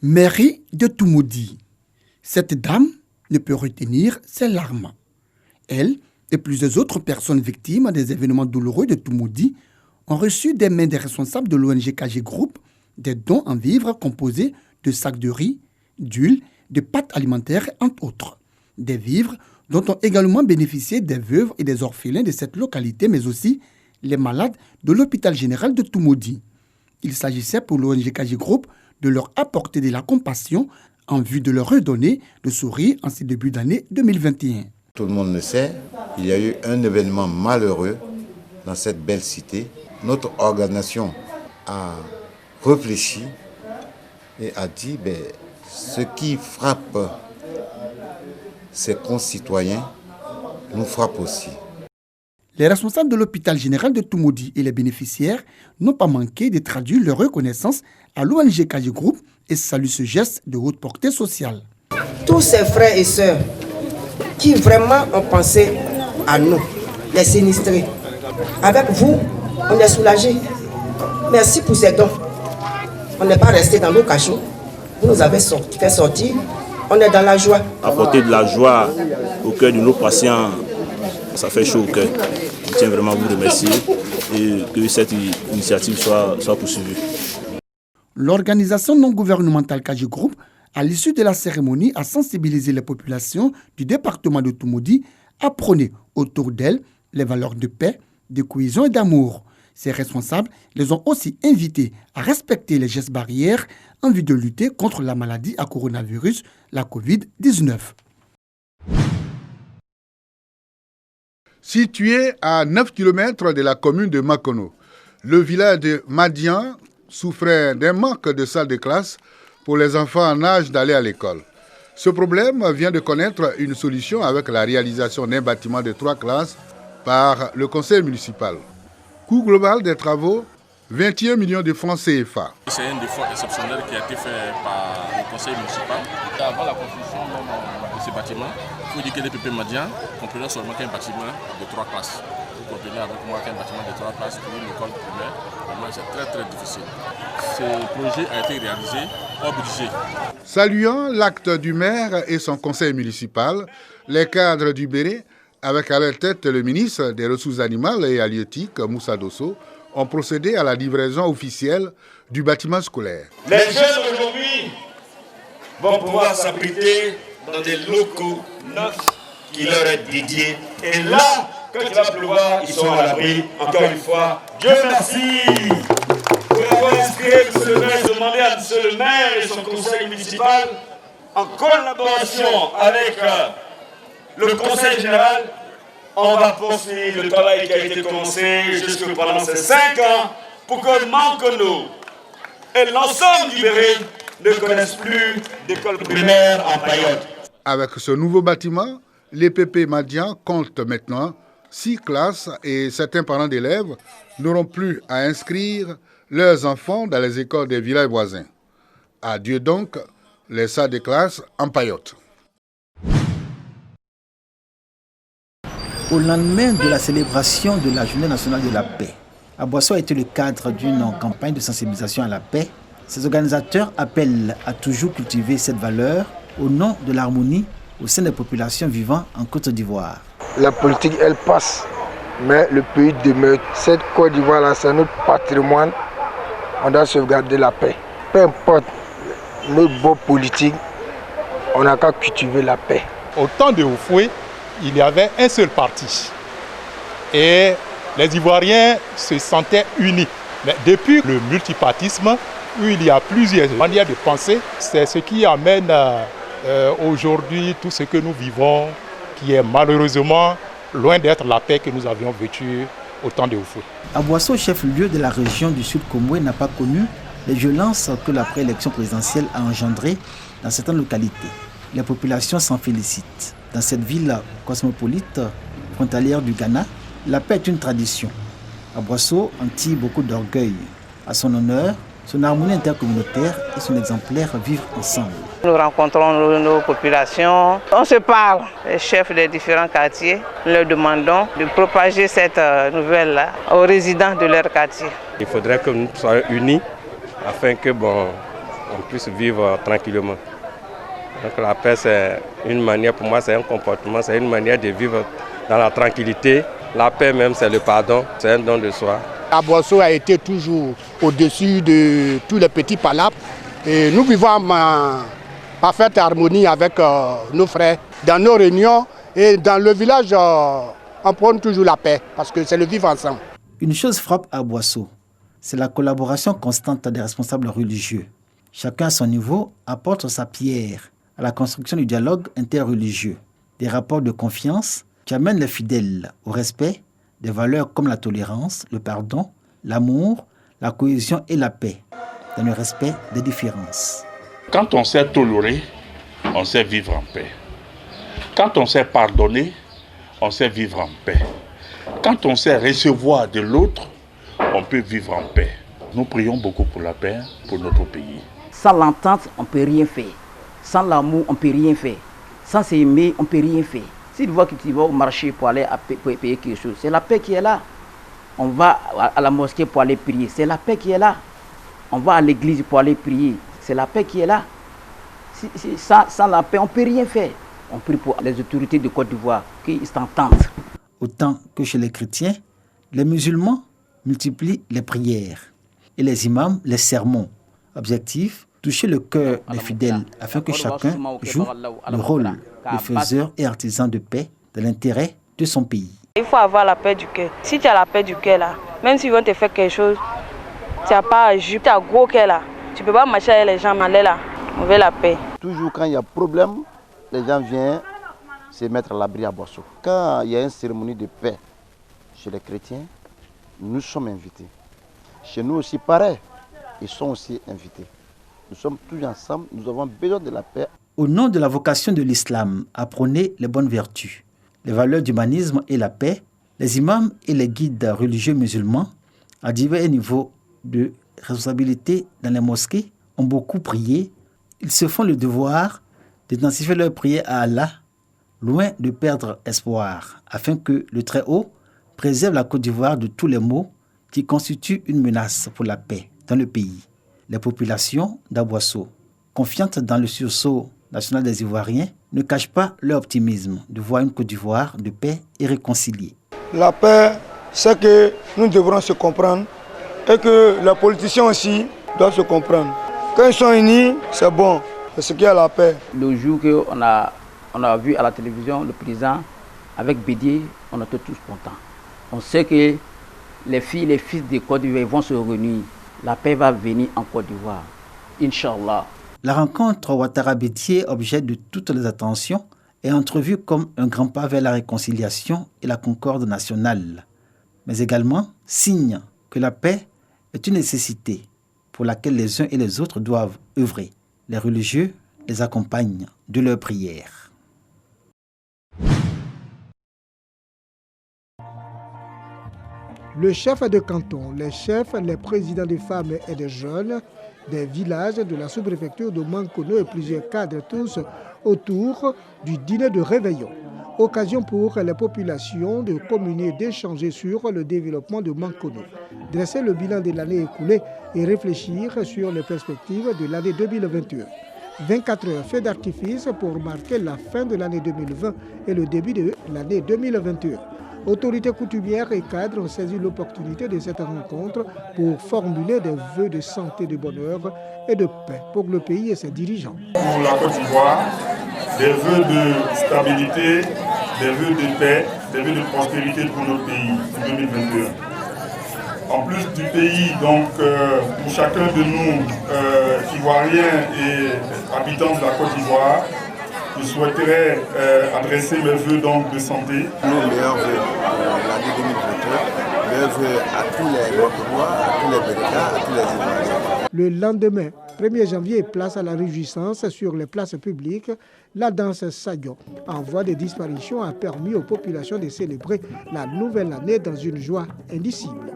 Mairie de Toumoudi. Cette dame ne peut retenir ses larmes. Elle et plusieurs autres personnes victimes des événements douloureux de Toumoudi ont reçu des mains des responsables de l'ONG KG Group des dons en vivres composés de sacs de riz, d'huile, de pâtes alimentaires, entre autres. Des vivres dont ont également bénéficié des veuves et des orphelins de cette localité, mais aussi les malades de l'hôpital général de Toumoudi. Il s'agissait pour l'ONG KG Group de leur apporter de la compassion en vue de leur redonner le sourire en ce début d'année 2021. Tout le monde le sait, il y a eu un événement malheureux dans cette belle cité. Notre organisation a réfléchi et a dit ce qui frappe ses concitoyens nous frappe aussi. Les responsables de l'hôpital général de Toumoudi et les bénéficiaires n'ont pas manqué de traduire leur reconnaissance à l'ONG KG Group et saluent ce geste de haute portée sociale. Tous ces frères et sœurs qui vraiment ont pensé à nous, les sinistrés. Avec vous, on est soulagés. Merci pour ces dons. On n'est pas resté dans nos cachots. Vous nous avez fait sortir. On est dans la joie. Apporter de la joie au cœur de nos patients, ça fait chaud au cœur. Je tiens vraiment à vous remercier et que cette initiative soit poursuivie. L'organisation non gouvernementale KG Group, à l'issue de la cérémonie, a sensibilisé les populations du département de Toumoudi à prôner autour d'elles les valeurs de paix, de cohésion et d'amour. Ces responsables les ont aussi invités à respecter les gestes barrières en vue de lutter contre la maladie à coronavirus, la Covid-19. Situé à 9 km de la commune de Makono, le village de Madian souffrait d'un manque de salles de classe pour les enfants en âge d'aller à l'école. Ce problème vient de connaître une solution avec la réalisation d'un bâtiment de 3 classes par le conseil municipal. Coût global des travaux, 21 millions de francs CFA. C'est un effort exceptionnel qui a été fait par le conseil municipal. Avant la construction de ce bâtiment, il faut dire que les PP Madian comprenaient seulement qu'un bâtiment de 3 classes. Vous comprenez avec moi qu'un bâtiment de 3 classes pour une école primaire, vraiment c'est très difficile. Ce projet a été réalisé hors budget. Saluant l'acte du maire et son conseil municipal, les cadres du Béret, avec à leur tête le ministre des Ressources animales et halieutiques, Moussa Dosso, ont procédé à la livraison officielle du bâtiment scolaire. Les jeunes aujourd'hui vont pouvoir s'abriter dans des locaux neufs qui leur est dédiés. Et là, quand il va pleuvoir, ils sont à l'abri. Encore une fois, Dieu merci pour avoir inspiré M. le maire, demandé à M. le maire et son conseil municipal, en collaboration avec le conseil général, on va poursuivre le travail qui a été commencé jusque pendant ces 5 ans pour que Makono et l'ensemble du Béret ne connaissent plus d'école primaire en période. Avec ce nouveau bâtiment, les PP Madian comptent maintenant 6 classes et certains parents d'élèves n'auront plus à inscrire leurs enfants dans les écoles des villages voisins. Adieu donc les salles de classe en paillotte. Au lendemain de la célébration de la Journée nationale de la paix, Aboissou a été le cadre d'une campagne de sensibilisation à la paix. Ses organisateurs appellent à toujours cultiver cette valeur au nom de l'harmonie au sein des populations vivant en Côte d'Ivoire. La politique, elle passe, mais le pays demeure. Cette Côte d'Ivoire-là, c'est notre patrimoine. On doit sauvegarder la paix. Peu importe notre beau politique, on n'a qu'à cultiver la paix. Au temps de Houphouët, il y avait un seul parti. Et les Ivoiriens se sentaient unis. Mais depuis le multipartisme, où il y a plusieurs manières de penser, c'est ce qui amène aujourd'hui tout ce que nous vivons, qui est malheureusement loin d'être la paix que nous avions vécue au temps de Houphouët. Aboissou, chef-lieu de la région du Sud Comoué, n'a pas connu les violences que la préélection présidentielle a engendrées dans certaines localités. Les populations s'en félicitent. Dans cette ville cosmopolite, frontalière du Ghana, la paix est une tradition. Aboissou en tire beaucoup d'orgueil. À son honneur, son harmonie intercommunautaire et son exemplaire vivent ensemble. Nous rencontrons nos populations, on se parle, les chefs des différents quartiers. Nous leur demandons de propager cette nouvelle-là aux résidents de leur quartier. Il faudrait que nous soyons unis afin que on qu'on puisse vivre tranquillement. Donc la paix, c'est une manière, pour moi, c'est un comportement, c'est une manière de vivre dans la tranquillité. La paix même, c'est le pardon, c'est un don de soi. Abosso a été toujours au-dessus de tous les petits palabres. Et nous vivons en parfaite harmonie avec nos frères. Dans nos réunions et dans le village, on prône toujours la paix parce que c'est le vivre ensemble. Une chose frappe à Abosso, c'est la collaboration constante des responsables religieux. Chacun à son niveau apporte sa pierre à la construction du dialogue interreligieux, des rapports de confiance qui amènent les fidèles au respect des valeurs comme la tolérance, le pardon, l'amour, la cohésion et la paix, dans le respect des différences. Quand on sait tolérer, on sait vivre en paix. Quand on sait pardonner, on sait vivre en paix. Quand on sait recevoir de l'autre, on peut vivre en paix. Nous prions beaucoup pour la paix, pour notre pays. Sans l'entente, on ne peut rien faire. Sans l'amour, on ne peut rien faire. Sans s'aimer, on ne peut rien faire. Si tu vois que tu vas au marché pour aller pour payer quelque chose, c'est la paix qui est là. On va à la mosquée pour aller prier, c'est la paix qui est là. On va à l'église pour aller prier, c'est la paix qui est là. Sans la paix, on ne peut rien faire. On prie pour les autorités de Côte d'Ivoire, qu'ils s'entendent. Autant que chez les chrétiens, les musulmans multiplient les prières et les imams les sermons. Objectif, toucher le cœur des fidèles afin que chacun joue le rôle de faiseur et artisan de paix dans l'intérêt de son pays. Il faut avoir la paix du cœur. Si tu as la paix du cœur là, même s'ils vont te faire quelque chose, tu n'as pas à juger, tu as gros cœur là. Tu ne peux pas marcher avec les gens, aller là. On veut la paix. Toujours quand il y a problème, les gens viennent se mettre à l'abri à Abosso. Quand il y a une cérémonie de paix chez les chrétiens, nous sommes invités. Chez nous aussi, pareil, ils sont aussi invités. Nous sommes tous ensemble, nous avons besoin de la paix. Au nom de la vocation de l'islam à prôner les bonnes vertus, les valeurs d'humanisme et la paix, les imams et les guides religieux musulmans, à divers niveaux de responsabilité dans les mosquées, ont beaucoup prié. Ils se font le devoir d'intensifier leur prière à Allah, loin de perdre espoir, afin que le Très-Haut préserve la Côte d'Ivoire de tous les maux qui constituent une menace pour la paix dans le pays. Les populations d'Abosso, confiantes dans le sursaut national des Ivoiriens, ne cachent pas leur optimisme de voir une Côte d'Ivoire de paix et réconciliée. La paix, c'est que nous devrons se comprendre et que les politiciens aussi doivent se comprendre. Quand ils sont unis, c'est bon, c'est ce qui est la paix. Le jour qu'on a vu à la télévision le président avec Bédier, on était tous contents. On sait que les filles et les fils de Côte d'Ivoire vont se réunir. La paix va venir en Côte d'Ivoire, Inch'Allah. La rencontre Ouattara-Bédier, objet de toutes les attentions, est entrevue comme un grand pas vers la réconciliation et la concorde nationale, mais également signe que la paix est une nécessité pour laquelle les uns et les autres doivent œuvrer. Les religieux les accompagnent de leurs prières. Le chef de canton, les chefs, les présidents de femmes et de jeunes, des villages de la sous-préfecture de Mankono et plusieurs cadres, tous autour du dîner de réveillon. Occasion pour les populations de communier, d'échanger sur le développement de Mankono, dresser le bilan de l'année écoulée et réfléchir sur les perspectives de l'année 2021. 24 heures feux d'artifice pour marquer la fin de l'année 2020 et le début de l'année 2021. Autorités coutumières et cadres ont saisi l'opportunité de cette rencontre pour formuler des vœux de santé, de bonheur et de paix pour le pays et ses dirigeants. Pour la Côte d'Ivoire, des vœux de stabilité, des vœux de paix, des vœux de prospérité pour notre pays en 2021. En plus du pays, donc, pour chacun de nous, Ivoiriens et habitants de la Côte d'Ivoire, je souhaiterais adresser mes vœux donc, de santé. Nos meilleurs vœux l'année 2021, meilleurs vœux à tous les Mankonois, à tous les Bénégas, à tous les Ivoiriens. Le lendemain, 1er janvier, place à la réjouissance sur les places publiques. La danse Sayo, en voie de disparition, a permis aux populations de célébrer la nouvelle année dans une joie indicible.